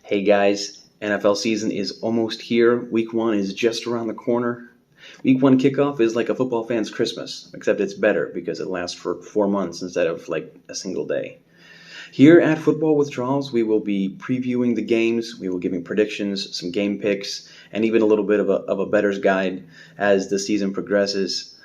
Hey guys, NFL season is almost here. Week 1 is just around the corner. Week 1 kickoff is like a football fan's Christmas, except it's better because it lasts for 4 months instead of like a single day. Here at Football with Charles, we will be previewing the games, we will be giving predictions, some game picks, and even a little bit of a bettor's guide as the season progresses.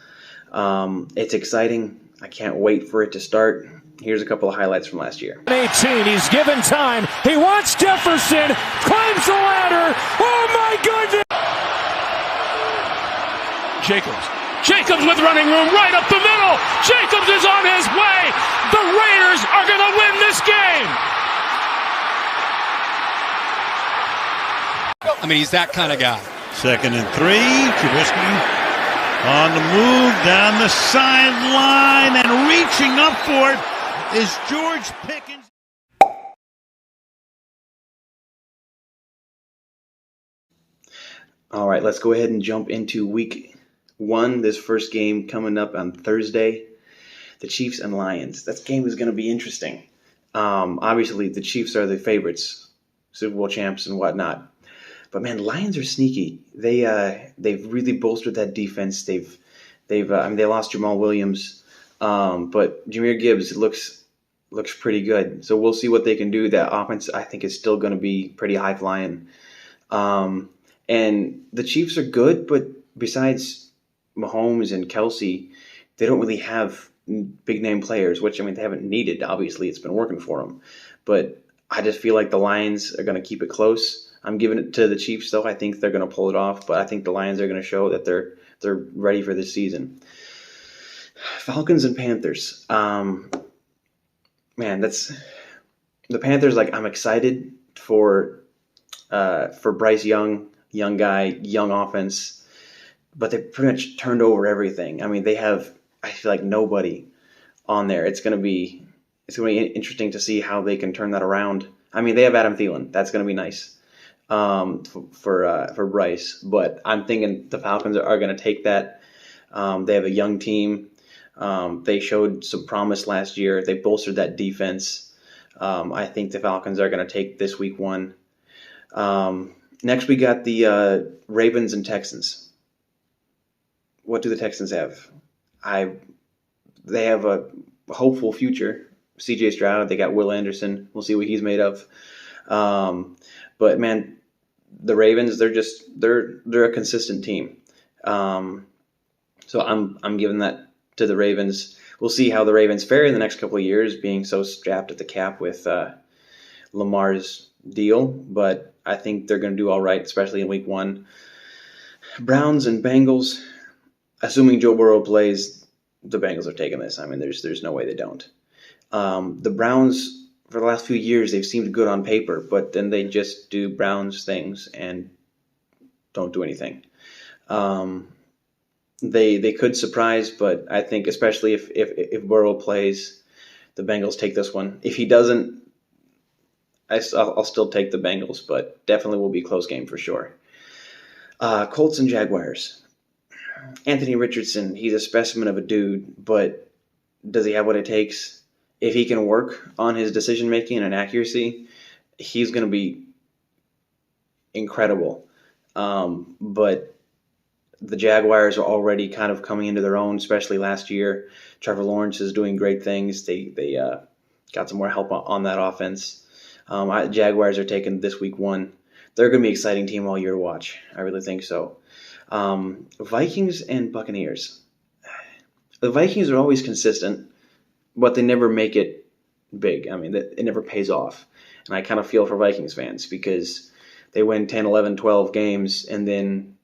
It's exciting. I can't wait for it to start. Here's a couple of highlights from last year. 18, he's given time. He wants Jefferson, climbs the ladder. Oh my goodness! Jacobs with running room right up the middle. Jacobs is on his way. The Raiders are going to win this game. I mean, he's that kind of guy. 2nd and 3. Trubisky on the move down the sideline and reaching up for it is George Pickens. All right, let's go ahead and jump into week 1. This first game coming up on Thursday, the Chiefs and Lions. That game is going to be interesting. Obviously, the Chiefs are the favorites, Super Bowl champs and whatnot. But man, Lions are sneaky. They've really bolstered that defense. They lost Jamal Williams, but Jahmyr Gibbs looks pretty good. So we'll see what they can do. That offense, I think, is still going to be pretty high flying. And the Chiefs are good, but besides Mahomes and Kelsey, they don't really have big name players, which, I mean, they haven't needed. Obviously, it's been working for them. But I just feel like the Lions are going to keep it close. I'm giving it to the Chiefs, though. I think they're going to pull it off, but I think the Lions are going to show that they're ready for this season. Falcons and Panthers. Man, that's the Panthers. Like, I'm excited for Bryce Young guy, young offense, but they pretty much turned over everything. I mean, they have, I feel like, nobody on there. It's going to be interesting to see how they can turn that around. I mean, they have Adam Thielen. That's going to be nice for Bryce, but I'm thinking the Falcons are going to take that. They have a young team. They showed some promise last year. They bolstered that defense. I think the Falcons are going to take this week 1. Next, we got the Ravens and Texans. What do the Texans have? They have a hopeful future. C.J. Stroud. They got Will Anderson. We'll see what he's made of. But man, the Ravens, they're a consistent team. So I'm giving that to the Ravens. We'll see how the Ravens fare in the next couple of years, being so strapped at the cap with Lamar's deal. But I think they're going to do all right, especially in week 1. Browns and Bengals. Assuming Joe Burrow plays, the Bengals are taking this. I mean, there's no way they don't. The Browns, for the last few years, they've seemed good on paper, but then they just do Browns things and don't do anything. They could surprise, but I think especially if Burrow plays, the Bengals take this one. If he doesn't, I'll still take the Bengals, but definitely will be a close game for sure. Colts and Jaguars. Anthony Richardson, he's a specimen of a dude, but does he have what it takes? If he can work on his decision-making and accuracy, he's going to be incredible. But the Jaguars are already kind of coming into their own, especially last year. Trevor Lawrence is doing great things. They got some more help on that offense. Jaguars are taking this week 1. They're going to be an exciting team all year to watch. I really think so. Vikings and Buccaneers. The Vikings are always consistent, but they never make it big. I mean, it never pays off. And I kind of feel for Vikings fans because they win 10, 11, 12 games and then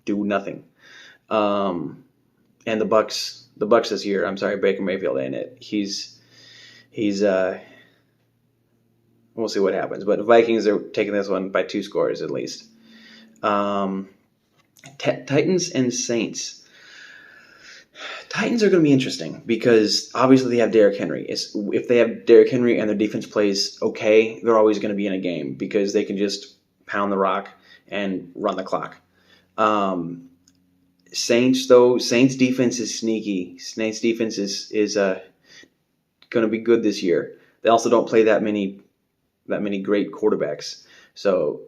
do nothing. And the Bucks this year, I'm sorry, Baker Mayfield ain't it. He's we'll see what happens. But the Vikings are taking this one by 2 scores at least. Titans and Saints. Titans are going to be interesting because obviously they have Derrick Henry. If they have Derrick Henry and their defense plays okay, they're always going to be in a game because they can just pound the rock and run the clock. Saints defense is sneaky. Saints defense is going to be good this year. They also don't play that many great quarterbacks. So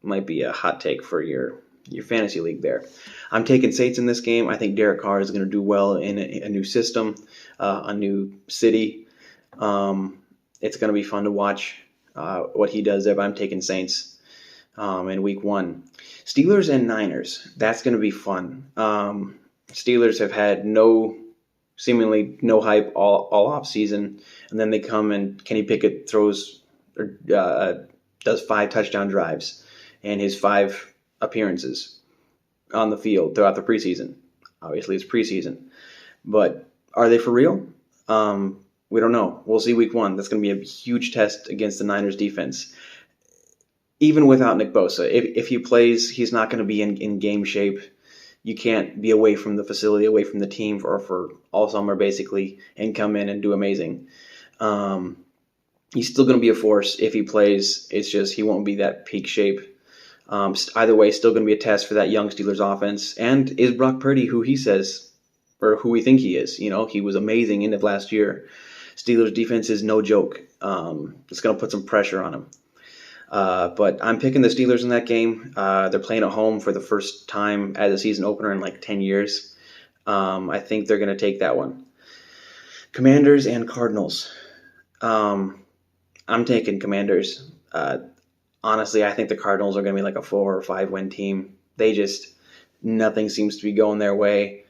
might be a hot take for your fantasy league there. I'm taking Saints in this game. I think Derek Carr is going to do well in a new system, a new city. It's going to be fun to watch what he does there, but I'm taking Saints in week 1. Steelers and Niners. That's going to be fun. Steelers have had seemingly no hype all off season, and then they come and Kenny Pickett throws or does 5 touchdown drives in his 5 appearances on the field throughout the preseason. Obviously, it's preseason, but are they for real? We don't know. We'll see week 1. That's going to be a huge test against the Niners defense. Even without Nick Bosa, if he plays, he's not going to be in game shape. You can't be away from the facility, away from the team for all summer basically, and come in and do amazing. He's still going to be a force if he plays. It's just he won't be that peak shape. Either way, still going to be a test for that young Steelers offense. And is Brock Purdy who he says, or who we think he is? He was amazing end of last year. Steelers defense is no joke. It's going to put some pressure on him. But I'm picking the Steelers in that game. They're playing at home for the first time as a season opener in like 10 years. I think they're going to take that one. Commanders and Cardinals. I'm taking Commanders. Honestly, I think the Cardinals are going to be like a 4 or 5 win team. Nothing seems to be going their way.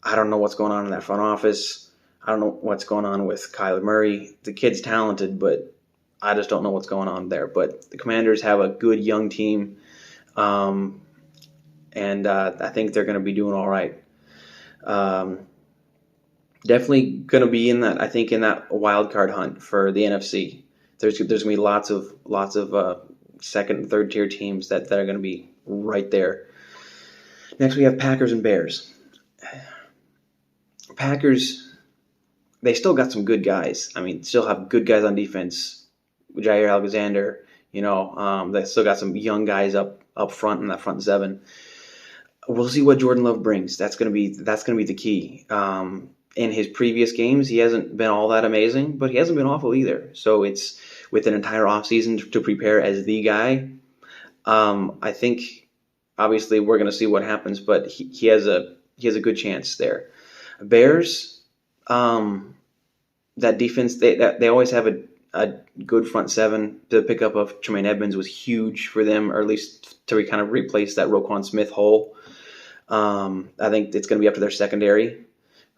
I don't know what's going on in that front office. I don't know what's going on with Kyler Murray. The kid's talented, but I just don't know what's going on there. But the Commanders have a good young team, and I think they're going to be doing all right. Definitely going to be in that wild card hunt for the NFC. There's going to be lots of second and third tier teams that are going to be right there. Next, we have Packers and Bears. Packers, they still got some good guys. I mean, still have good guys on defense. Jair Alexander, they still got some young guys up front in that front 7. We'll see what Jordan Love brings. That's going to be the key. In his previous games, he hasn't been all that amazing, but he hasn't been awful either. So it's with an entire offseason to prepare as the guy. I think obviously we're going to see what happens, but he has a good chance there. Bears, that defense, they always have a good front 7. The pickup of Tremaine Edmonds was huge for them, or at least to kind of replace that Roquan Smith hole. I think it's going to be up to their secondary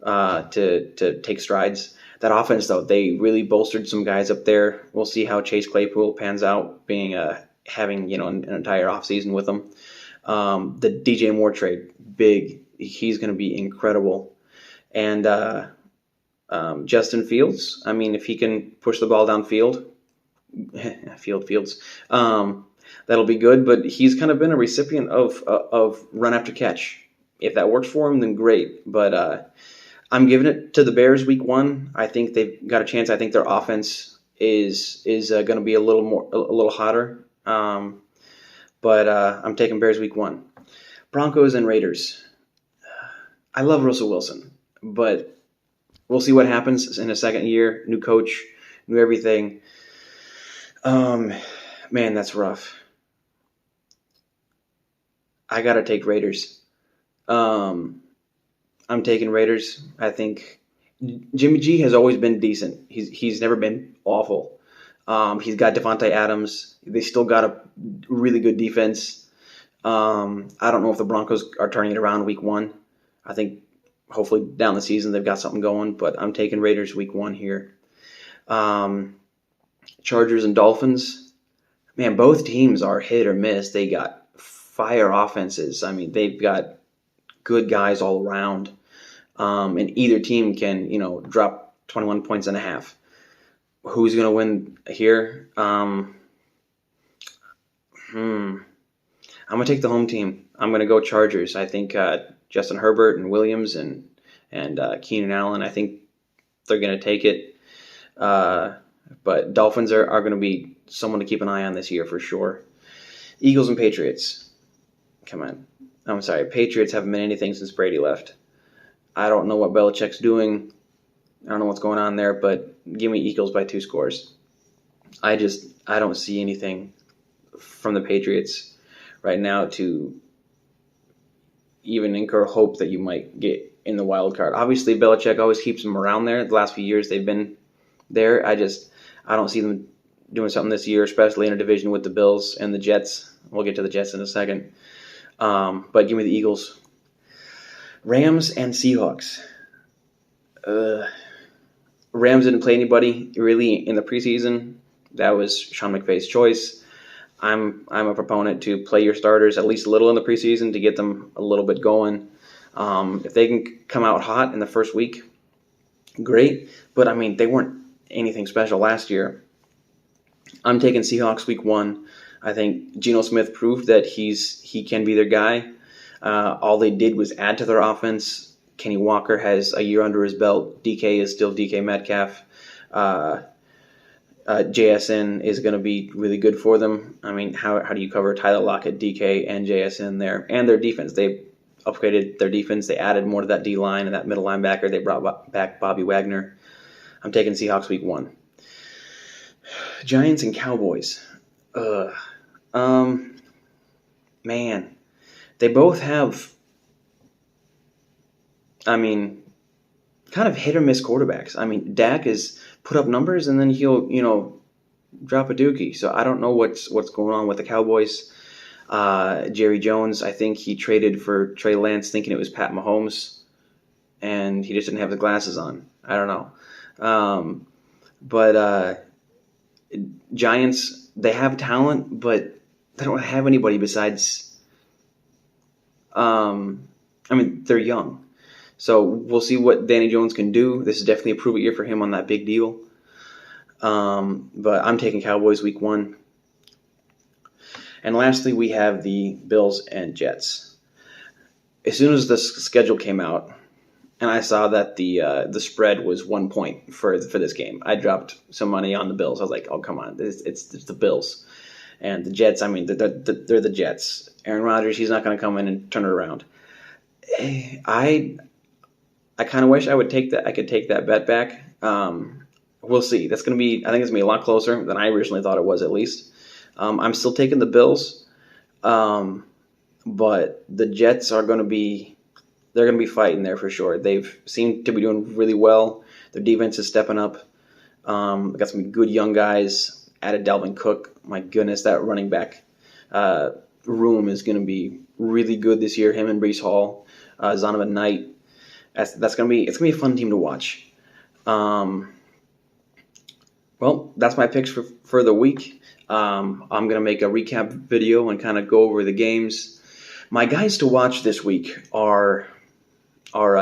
to take strides. That offense, though, they really bolstered some guys up there. We'll see how Chase Claypool pans out, having an entire offseason with them. The DJ Moore trade, big. He's going to be incredible. And Justin Fields, I mean, if he can push the ball downfield, Fields, that'll be good. But he's kind of been a recipient of run after catch. If that works for him, then great. But I'm giving it to the Bears week 1. I think they've got a chance. I think their offense is going to be a little hotter. But I'm taking Bears week 1. Broncos and Raiders. I love Russell Wilson, but we'll see what happens in a second year. New coach, new everything. Man, that's rough. I got to take Raiders. I'm taking Raiders. I think Jimmy G has always been decent. He's never been awful. He's got Devontae Adams. They still got a really good defense. I don't know if the Broncos are turning it around week 1. I think hopefully down the season they've got something going, but I'm taking Raiders week 1 here. Chargers and Dolphins. Man, both teams are hit or miss. They got fire offenses. I mean, they've got good guys all around. And either team can, drop 21 points and a half. Who's going to win here? I'm going to take the home team. I'm going to go Chargers. I think Justin Herbert and Williams and Keenan Allen, I think they're going to take it. But Dolphins are going to be someone to keep an eye on this year for sure. Eagles and Patriots. Come on. I'm sorry. Patriots haven't been anything since Brady left. I don't know what Belichick's doing. I don't know what's going on there, but give me Eagles by 2 scores. I don't see anything from the Patriots right now to even incur hope that you might get in the wild card. Obviously, Belichick always keeps them around there. The last few years they've been there. I don't see them doing something this year, especially in a division with the Bills and the Jets. We'll get to the Jets in a second. But give me the Eagles. Rams and Seahawks. Rams didn't play anybody really in the preseason. That was Sean McVay's choice. I'm a proponent to play your starters at least a little in the preseason to get them a little bit going. If they can come out hot in the first week, great. But, I mean, they weren't anything special last year. I'm taking Seahawks week 1. I think Geno Smith proved that he can be their guy. All they did was add to their offense. Kenny Walker has a year under his belt. DK is still DK Metcalf. JSN is going to be really good for them. I mean, how do you cover Tyler Lockett, DK, and JSN there? And their defense. They upgraded their defense. They added more to that D-line and that middle linebacker. They brought back Bobby Wagner. I'm taking Seahawks week 1. Giants and Cowboys. Man, they both have, I mean, kind of hit or miss quarterbacks. I mean, Dak has put up numbers and then he'll, drop a dookie. So I don't know what's going on with the Cowboys. Jerry Jones, I think he traded for Trey Lance thinking it was Pat Mahomes, and he just didn't have the glasses on. I don't know. But Giants, they have talent, but they don't have anybody besides, they're young. So we'll see what Danny Jones can do. This is definitely a prove-it year for him on that big deal. But I'm taking Cowboys week 1. And lastly, we have the Bills and Jets. As soon as the schedule came out, and I saw that the spread was 1 point for this game, I dropped some money on the Bills. I was like, oh, come on, it's the Bills. And the Jets, I mean, they're the Jets. Aaron Rodgers, he's not going to come in and turn it around. I kind of wish I could take that bet back. We'll see. I think it's going to be a lot closer than I originally thought it was, at least. I'm still taking the Bills, but the Jets are going to be fighting there for sure. They've seemed to be doing really well. Their defense is stepping up. They got some good young guys. Added Dalvin Cook. My goodness, that running back room is going to be really good this year. Him and Breece Hall, Zonovan Knight. It's going to be a fun team to watch. Well, that's my picks for the week. I'm going to make a recap video and kind of go over the games. My guys to watch this week are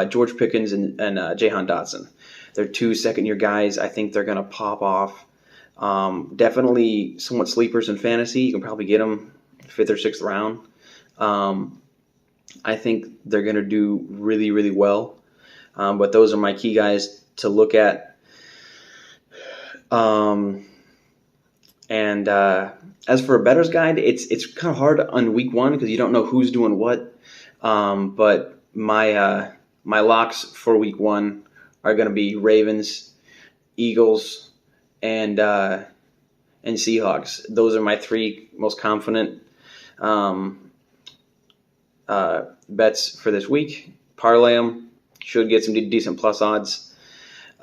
George Pickens and Jahan Dotson. They're 2 second-year guys. I think they're going to pop off. Definitely somewhat sleepers in fantasy. You can probably get them 5th or 6th round. I think they're going to do really, really well. But those are my key guys to look at. And as for a bettor's guide, it's kind of hard on week 1 because you don't know who's doing what. But my locks for week 1 are going to be Ravens, Eagles, and Seahawks. Those are my 3 most confident bets for this week. Parlay them. Should get some decent plus odds.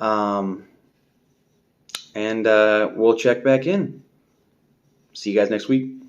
And we'll check back in. See you guys next week.